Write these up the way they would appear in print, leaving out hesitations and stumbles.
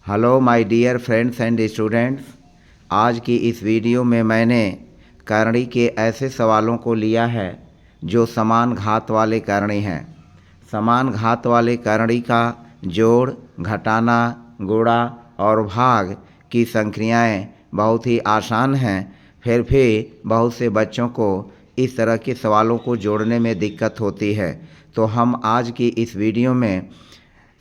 Hello my dear friends and students. आज की इस वीडियो में मैंने करणी के ऐसे सवालों को लिया है जो समान घात वाले करणी हैं। समान घात वाले करणी का जोड़, घटाना, गुणा और भाग की संक्रियाएं बहुत ही आसान हैं। फिर भी बहुत से बच्चों को इस तरह के सवालों को जोड़ने में दिक्कत होती है। तो हम आज की इस वीडियो में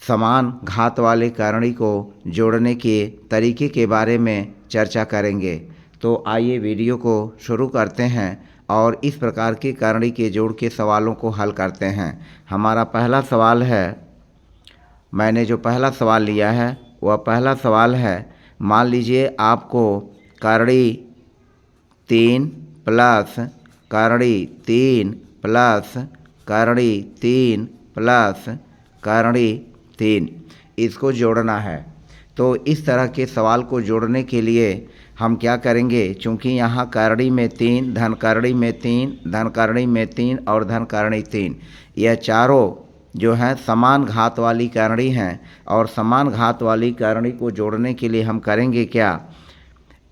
समान घात वाले करणी को जोड़ने के तरीके के बारे में चर्चा करेंगे। तो आइए वीडियो को शुरू करते हैं और इस प्रकार के करणी के जोड़ के सवालों को हल करते हैं। हमारा पहला सवाल है, मैंने जो पहला सवाल लिया है वह पहला सवाल है, मान लीजिए आपको करणी 3 प्लस करणी 3 प्लस करणी 3 प्लस करणी 3 इसको जोड़ना है। तो इस तरह के सवाल को जोड़ने के लिए हम क्या करेंगे, चूँकि यहाँ करणी में 3, धन करणी में 3, धन करणी में 3 और धन करणी 3, यह चारों जो हैं समान घात वाली करणी हैं। और समान घात वाली करणी को जोड़ने के लिए हम करेंगे क्या,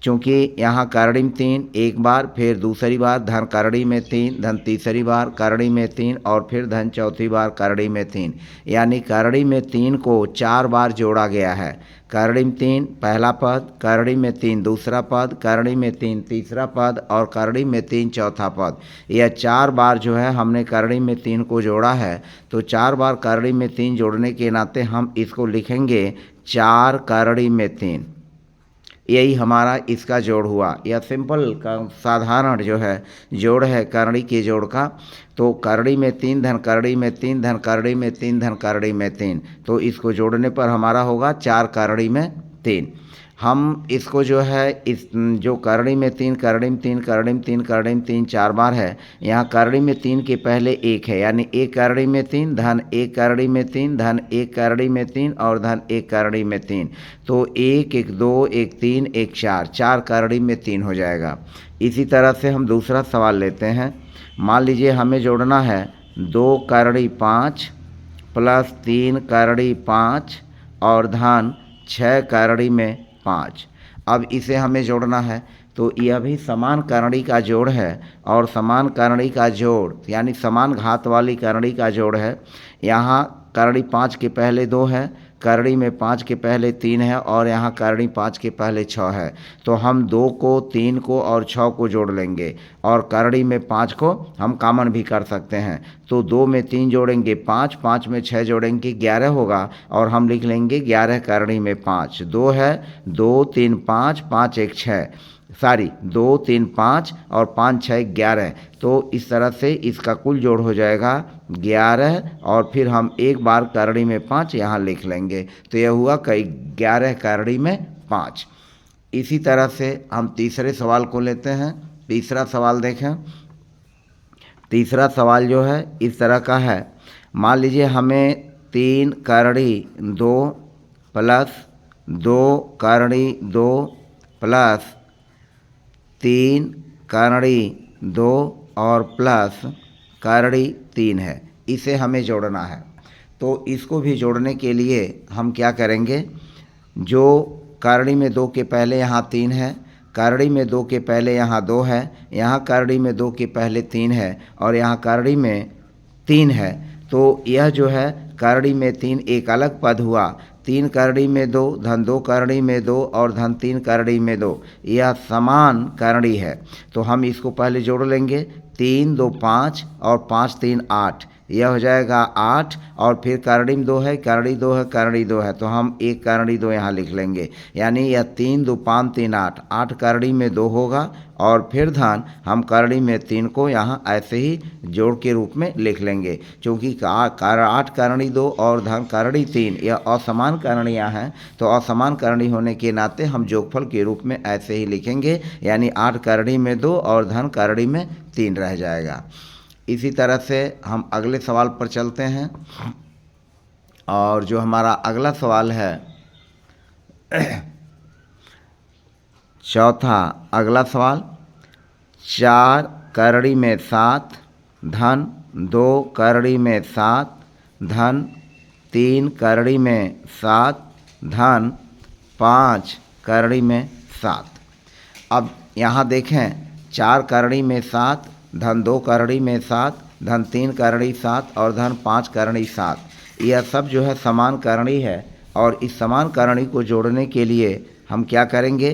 चूँकि यहाँ करणी में 3 एक बार, फिर दूसरी बार धन करणी में 3, धन तीसरी बार करणी में 3 और फिर धन चौथी बार करणी में 3, यानी करणी में 3 को 4 बार जोड़ा गया है। करणी में 3 पहला पद, करणी में 3 दूसरा पद, करणी में 3 तीसरा पद और करणी में 3 चौथा पद। यह 4 बार जो है हमने करणी में 3 को जोड़ा है। तो 4 बार करणी में 3 जोड़ने के नाते हम इसको लिखेंगे 4 करणी में 3। यही हमारा इसका जोड़ हुआ। यह सिंपल का साधारण जो है जोड़ है करणी के जोड़ का। तो करणी में 3, धन करणी में 3, धन करणी में 3, धन करणी में 3, तो इसको जोड़ने पर हमारा होगा 4 करणी में 3। हम इसको जो है इस जो करणी में 3, करणी में 3, करणी में 3, करणी में 3 4 बार है। यहाँ करणी में 3 के पहले 1 है, यानी 1 करणी में 3, धन 1 करणी में 3, धन 1 करणी में 3 और धन 1 करणी में 3। तो 1 1 2 1 3 1 4, 4 करणी में 3 हो जाएगा। इसी तरह से हम दूसरा सवाल लेते हैं। मान लीजिए हमें जोड़ना है 2 करणी 5 प्लस 3 करणी 5 और धन 6 करणी में 5। अब इसे हमें जोड़ना है। तो यह भी समान करणी का जोड़ है और समान करणी का जोड़ यानी समान घात वाली करणी का जोड़ है। यहाँ करणी 5 के पहले 2 है, करणी में 5 के पहले 3 है और यहाँ करणी 5 के पहले 6 है। तो हम 2 को, 3 को और 6 को जोड़ लेंगे और करणी में 5 को हम कॉमन भी कर सकते हैं। तो 2 में 3 जोड़ेंगे 5, 5 में 6 जोड़ेंगे 11 होगा और हम लिख लेंगे 11 करणी में 5। 2 है, 2 3 5, 5 1 6, 2 3 5 और 5 6 11। तो इस तरह से इसका कुल जोड़ हो जाएगा 11 और फिर हम एक बार करणी में 5 यहाँ लिख लेंगे। तो यह हुआ 11 करणी में 5। इसी तरह से हम तीसरे सवाल को लेते हैं। तीसरा सवाल देखें। तीसरा सवाल जो है इस तरह का है, मान लीजिए हमें 3 करणी 2 प्लस 2 करणी 2 प्लस 3 करणी 2 और प्लस करणी 3 है, इसे हमें जोड़ना है। तो इसको भी जोड़ने के लिए हम क्या करेंगे, जो करणी में 2 के पहले यहाँ 3 है, करणी में 2 के पहले यहाँ 2 है, यहाँ करणी में 2 के पहले 3 है और यहाँ करणी में 3 है। तो यह जो है करणी में 3 एक अलग पद हुआ। 3 करणी में 2, धन 2 करणी में 2 और धन 3 करणी में 2, यह समान करणी है। तो हम इसको पहले जोड़ लेंगे। 3 2 5 और 5 3 8, यह हो जाएगा 8 और फिर करणी में 2 है, करणी 2 है, करणी 2 है, तो हम 1 करणी 2 यहाँ लिख लेंगे। यानी यह 3 2 5 3 8, 8 करणी में 2 होगा और फिर धन हम करणी में 3 को यहाँ ऐसे ही जोड़ के रूप में लिख लेंगे। क्योंकि 8 करणी 2 और धन करणी 3 यह असमान करणियाँ हैं, तो असमान करणी होने के नाते हम जोगफल के रूप में ऐसे ही लिखेंगे, यानी 8 करणी में 2 और धन करणी में 3 रह जाएगा। इसी तरह से हम अगले सवाल पर चलते हैं। और जो हमारा अगला सवाल है चौथा अगला सवाल, 4 करणी में 7 धन 2 करणी में 7 धन 3 करणी में 7 धन 5 करड़ी में 7। अब यहाँ देखें 4 करड़ी में 7, धन 2 करड़ी में 7, धन 3 करड़ी 7 और धन 5 करड़ी 7। यह सब जो है समान करणी है। और इस समान करणी को जोड़ने के लिए हम क्या करेंगे,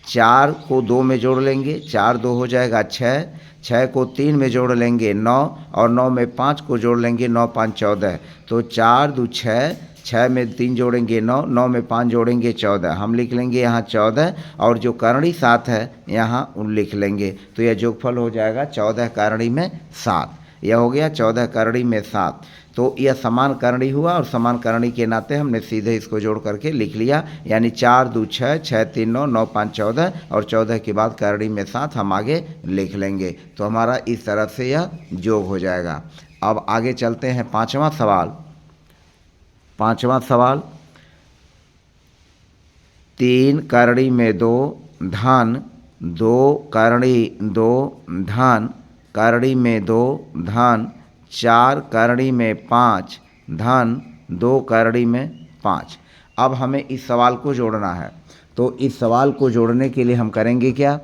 4 को 2 में जोड़ लेंगे, 4 2 हो जाएगा 6, 6 को 3 में जोड़ लेंगे 9 और 9 में 5 को जोड़ लेंगे, 9 5 14। तो 4 2 6, 6 में 3 जोड़ेंगे 9, 9 में 5 जोड़ेंगे 14। हम लिख लेंगे यहाँ 14 और जो करणी 7 है यहाँ लिख लेंगे। तो यह जोगफल हो जाएगा 14 करणी में 7। यह हो गया 14 करणी में 7। तो यह समान करणी हुआ और समान करणी के नाते हमने सीधे इसको जोड़ करके लिख लिया, यानी 4 2 6, 6 3 9, 9 5 14 और 14 के बाद करणी में 7 हम आगे लिख लेंगे। तो हमारा इस तरह से यह जोग हो जाएगा। अब आगे चलते हैं पाँचवा सवाल। पाँचवा सवाल, 3 करणी में 2 धन 2 करणी 2 धन करणी में 2 धन 4 करणी में 5 धन 2 करणी में 5। अब हमें इस सवाल को जोड़ना है। तो इस सवाल को जोड़ने के लिए हम करेंगे क्या,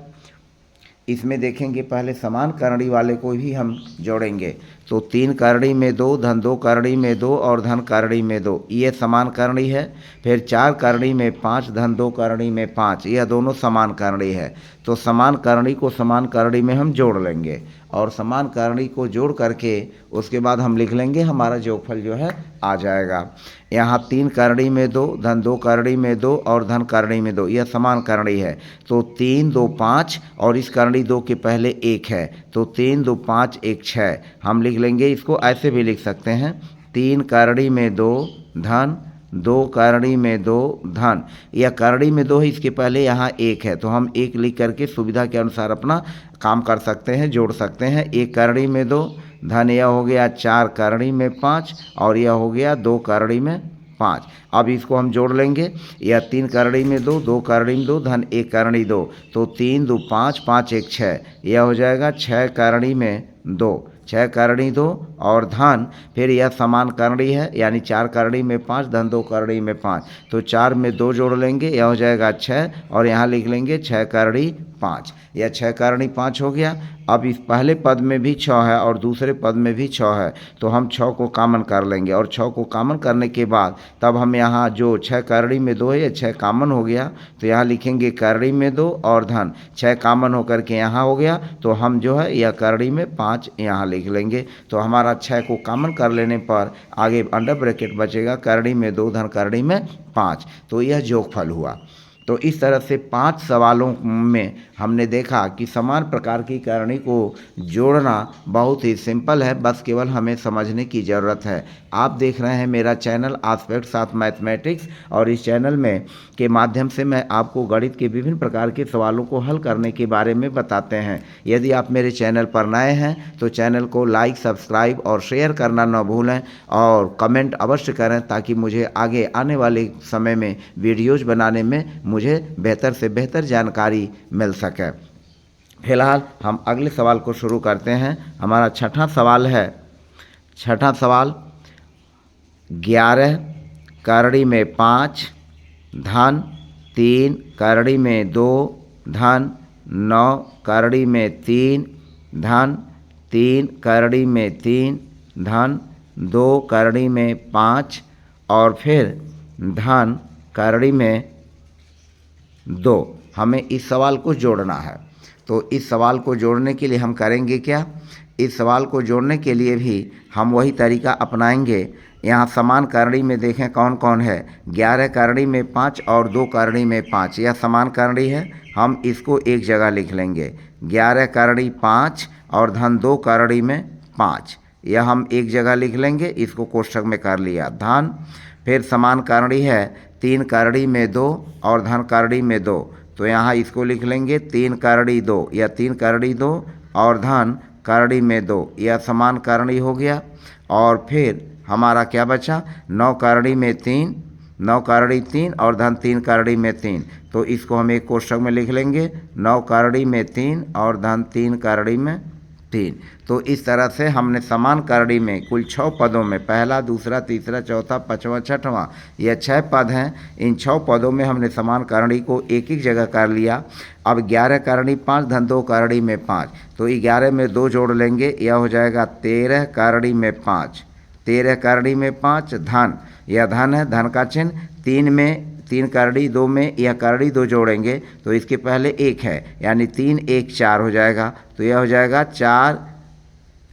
इसमें देखेंगे पहले समान करणी वाले को भी हम जोड़ेंगे। तो 3 करणी में 2 धन 2 करणी में 2 और धन करणी में 2, ये समान करणी है। फिर 4 करणी में 5 धन 2 करणी में 5, यह दोनों समान करणी है। तो समान करणी को समान करणी में हम जोड़ लेंगे और समान करणी को जोड़ करके उसके बाद हम लिख लेंगे, हमारा जोगफल जो है आ जाएगा। यहाँ 3 करणी में 2 धन 2 करणी में 2 और धन करणी में 2, यह समान करणी है। तो 3 2 5 और इस करणी 2 के पहले 1 है, तो 3 2 5 1 6। हम लिख लेंगे, इसको ऐसे भी लिख सकते हैं, 3 करणी में 2 धन 2 करणी में 2 धन, यह करणी में 2 है, इसके पहले यहाँ 1 है, तो हम 1 लिख करके सुविधा के अनुसार अपना काम कर सकते हैं, जोड़ सकते हैं। 1 करणी में 2 धन, यह हो गया 4 करणी में 5 और यह हो गया 2 करणी में 5। अब इसको हम जोड़ लेंगे, यह 3 करणी में 2, 2 करणी में 2 धन 1 करणी 2, तो 3 2 5 5 1 6, यह हो जाएगा 6 करणी में 2, 6 करणी 2 और धन, फिर यह समान करणी है, यानी 4 करणी में 5 धन 2 करणी में 5, तो 4 में 2 जोड़ लेंगे, यह हो जाएगा 6 और यहाँ लिख लेंगे 6 करणी 5, यह 6 करणी 5 हो गया। अब इस पहले पद में भी 6 है और दूसरे पद में भी 6 है, तो हम 6 को कॉमन कर लेंगे और 6 को कॉमन करने के बाद तब हम यहाँ जो 6 करणी में 2 है, ये 6 कॉमन हो गया, तो यहाँ लिखेंगे करणी में 2 और धन 6 कॉमन होकर के यहाँ हो गया, तो हम जो है यह करणी में 5 यहाँ लिख लेंगे। तो हमारा 6 को कॉमन कर लेने पर आगे अंडर ब्रैकेट बचेगा करणी में 2 धन करणी में 5, तो यह जोगफल हुआ। तो इस तरह से 5 सवालों में हमने देखा कि समान प्रकार की करणी को जोड़ना बहुत ही सिंपल है, बस केवल हमें समझने की ज़रूरत है। आप देख रहे हैं मेरा चैनल आस्पेक्ट्स ऑफ मैथमेटिक्स, और इस चैनल में के माध्यम से मैं आपको गणित के विभिन्न प्रकार के सवालों को हल करने के बारे में बताते हैं। यदि आप मेरे चैनल पर नए हैं तो चैनल को लाइक, सब्सक्राइब और शेयर करना न भूलें और कमेंट अवश्य करें, ताकि मुझे आगे आने वाले समय में वीडियोज़ बनाने में मुझे बेहतर से बेहतर जानकारी मिल सके। फिलहाल हम अगले सवाल को शुरू करते हैं। हमारा छठा सवाल है। छठा सवाल, 11 करणी में 5 धन 3 करणी में 2 धन 9 करणी में 3 धन 3 करणी में 3 धन 2 करणी में 5 और फिर धन करणी में 2। हमें इस सवाल को जोड़ना है। तो इस सवाल को जोड़ने के लिए हम करेंगे क्या, इस सवाल को जोड़ने के लिए भी हम वही तरीका अपनाएंगे। यहाँ समान करणी में देखें कौन कौन है, 11 करणी में 5 और 2 करणी में 5, यह समान करणी है। हम इसको एक जगह लिख लेंगे, 11 करणी 5 और धन 2 करणी में 5, यह हम एक जगह लिख लेंगे, इसको कोष्ठक में कर लिया। धन, फिर समान करणी है 3 करणी में 2 और धन करणी में 2, तो यहाँ इसको लिख लेंगे 3 करणी 2, या 3 करणी 2 और धन करणी में 2, यह समान करणी हो गया। और फिर हमारा क्या बचा, 9 करणी में 3, 9 करणी 3 और धन 3 करणी में 3, तो इसको हम एक कोष्ठक में लिख लेंगे, 9 करणी में 3 और धन 3 करणी में 3। तो इस तरह से हमने समान करड़ी में कुल 6 पदों में पहला, दूसरा, तीसरा, चौथा, पाँचवा, छठवां, यह 6 पद हैं। इन 6 पदों में हमने समान करड़ी को एक एक जगह कर लिया। अब 11 करड़ी 5 धन 2 करड़ी में 5, तो 11 में 2 जोड़ लेंगे, यह हो जाएगा 13 करड़ी में 5। 13 करड़ी में 5 धन, यह धन है, धन का चिन्ह। 3 में 3 करड़ी 2 में यह करड़ी 2 जोड़ेंगे तो इसके पहले 1 है, यानी 3 1 4 हो जाएगा, तो यह हो जाएगा 4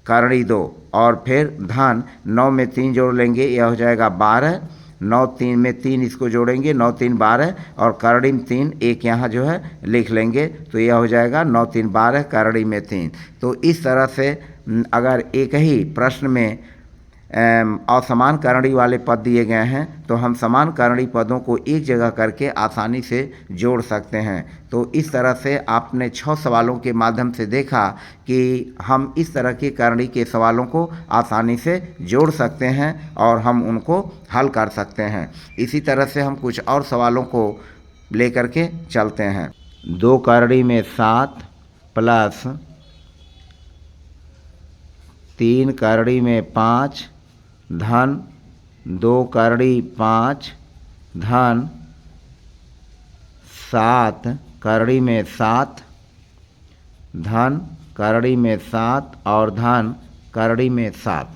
करड़ी 2। और फिर धन 9 में 3 जोड़ लेंगे, यह हो जाएगा 12। 9 3 में 3 इसको जोड़ेंगे, 9 3 12, और करड़ी में 3 एक यहाँ जो है लिख लेंगे, तो यह हो जाएगा 9 3 12 करड़ी में 3। तो इस तरह से अगर एक ही प्रश्न में असमान करड़ी वाले पद दिए गए हैं तो हम समान करड़ी पदों को एक जगह करके आसानी से जोड़ सकते हैं। तो इस तरह से आपने 6 सवालों के माध्यम से देखा कि हम इस तरह के करड़ी के सवालों को आसानी से जोड़ सकते हैं और हम उनको हल कर सकते हैं। इसी तरह से हम कुछ और सवालों को लेकर के चलते हैं। 2 करड़ी में 7 प्लस 3 करड़ी में 5 धन 2 करड़ी 5 धन 7 करड़ी में 7 धन करड़ी में 7 और धन करड़ी में 7।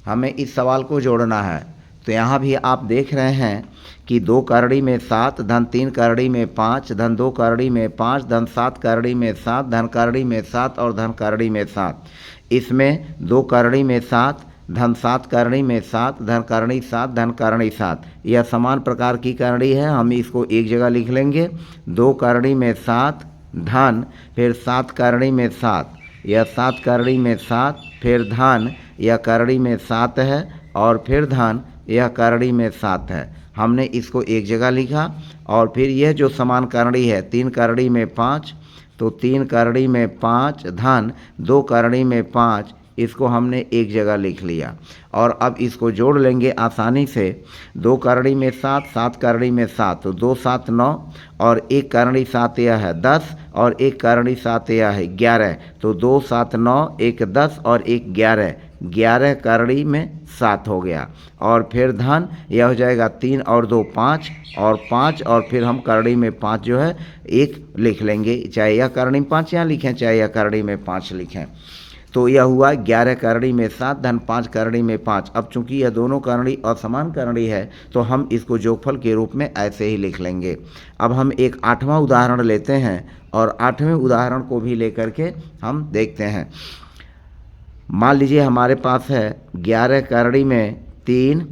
हमें इस सवाल को जोड़ना है। तो यहाँ भी आप देख रहे हैं कि 2 करड़ी में 7 धन 3 करड़ी में 5 धन 2 करड़ी में 5 धन 7 करड़ी में 7 धन करड़ी में 7 और धन करड़ी में 7। इसमें 2 करड़ी में 7 धन 7 करड़ी में 7 धन करड़ी 7 धन करड़ी 7, यह समान प्रकार की करड़ी है, हम इसको एक जगह लिख लेंगे। 2 करड़ी में 7 धन फिर 7 करड़ी में 7, यह 7 करड़ी में 7 फिर धन, यह करड़ी में 7 है और फिर धन, यह करड़ी में 7 है। हमने इसको एक जगह लिखा। और फिर यह जो समान करड़ी है 3 करड़ी में 5, तो 3 करड़ी में 5 धन 2 करड़ी में 5, इसको हमने एक जगह लिख लिया। और अब इसको जोड़ लेंगे आसानी से। 2 करड़ी में 7 7 करड़ी में 7, तो 2 7 9 और 1 करड़ी 7 यह है 10 और 1 करड़ी 7 यह है 11, तो 2 7 9 1 10 और 1 11, 11 करड़ी में 7 हो गया। और फिर धन यह हो जाएगा 3 और 2 5 और 5, और फिर हम करड़ी में 5 जो है 1 लिख लेंगे, चाहे यह करड़ी में 5 यहाँ लिखें चाहे यह करड़ी में 5 लिखें। तो यह हुआ 11 करड़ी में 7 धन 5 करड़ी में 5। अब चूंकि यह दोनों करड़ी असमान करड़ी है तो हम इसको जोगफल के रूप में ऐसे ही लिख लेंगे। अब हम एक 8वां उदाहरण लेते हैं और 8वें उदाहरण को भी लेकर के हम देखते हैं। मान लीजिए हमारे पास है 11 करड़ी में 3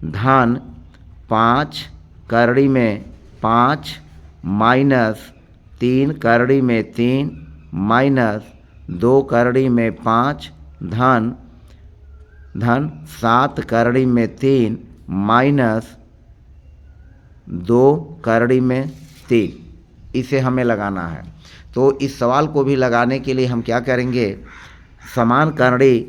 धन 5 करड़ी में 5 माइनस 3 करड़ी में 3 माइनस 2 करड़ी में 5 धन 7 करड़ी में 3 माइनस 2 करड़ी में 3, इसे हमें लगाना है। तो इस सवाल को भी लगाने के लिए हम क्या करेंगे, समान करड़ी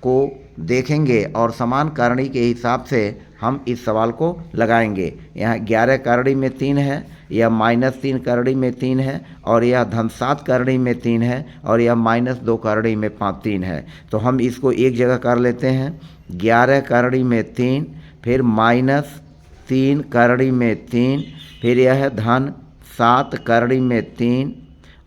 को देखेंगे और समान करड़ी के हिसाब से हम इस सवाल को लगाएंगे। यहाँ 11 करड़ी में 3 है, यह -3 करड़ी में 3 है और यह धन 7 करड़ी में 3 है और यह -2 करड़ी में 3 है। तो हम इसको एक जगह कर लेते हैं। 11 करड़ी में 3 फिर -3 करड़ी में 3 फिर यह है धन 7 करड़ी में 3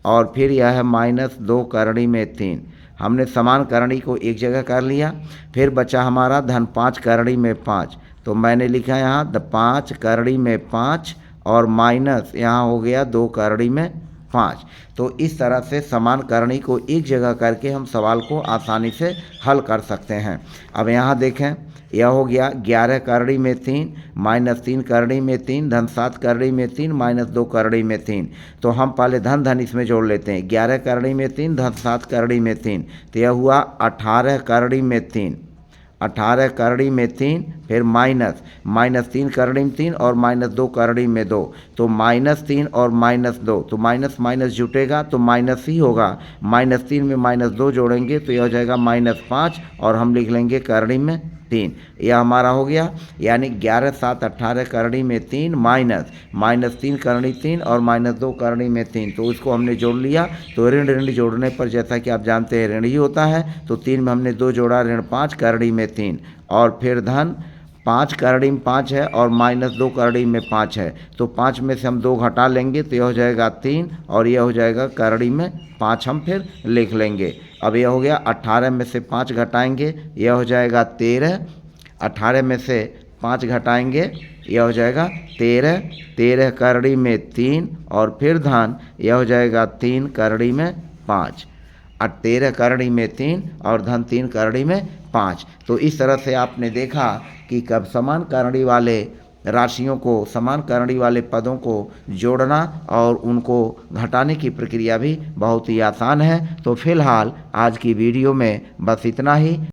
और फिर यह है -2 करड़ी में 3। हमने समान करड़ी को एक जगह कर लिया। फिर बचा हमारा धन 5 करड़ी में 5, तो मैंने लिखा यहाँ 5 करड़ी में 5 और माइनस यहाँ हो गया 2 करड़ी में 5। तो इस तरह से समान करड़ी को एक जगह करके हम सवाल को आसानी से हल कर सकते हैं। अब यहाँ देखें, यह हो गया 11 करड़ी में 3 -3 करड़ी में 3 धन 7 करड़ी में 3 -2 करड़ी में 3। तो हम पहले धन इसमें जोड़ लेते हैं। 11 करड़ी में 3 धन 7 करड़ी में 3, तो यह हुआ 18 करड़ी में 3। 18 करड़ी में 3 फिर -3 करड़ी में 3 और -2 करड़ी में 2, तो -3 और -2, तो माइनस जुटेगा तो माइनस ही होगा। -3 में -2 जोड़ेंगे तो यह हो जाएगा -5 और हम लिख लेंगे करड़ी में 3, यह हमारा हो गया। यानी 11 7 18 करड़ी में 3 माइनस 3 करड़ी 3 और -2 करड़ी में 3, तो उसको हमने जोड़ लिया। तो ऋण ऋण जोड़ने पर जैसा कि आप जानते हैं ऋण ही होता है, तो 3 में हमने 2 जोड़ा, ऋण 5 करड़ी में 3, और फिर धन 5 करड़ी में 5 है और -2 करड़ी में 5 है, तो 5 में से हम 2 घटा लेंगे तो यह हो जाएगा 3 और यह हो जाएगा करड़ी में 5 हम फिर लिख लेंगे। अब यह हो गया 18 में से 5 घटाएंगे, यह हो जाएगा 13, 18 में से 5 घटाएंगे यह हो जाएगा 13, 13 करड़ी में 3 और फिर धन यह हो जाएगा 3 करड़ी में 5, 13 करड़ी में 3 और धन 3 करड़ी में 5। तो इस तरह से आपने देखा कि कब समान करड़ी वाले राशियों को, समान करड़ी वाले पदों को जोड़ना और उनको घटाने की प्रक्रिया भी बहुत ही आसान है। तो फिलहाल आज की वीडियो में बस इतना ही।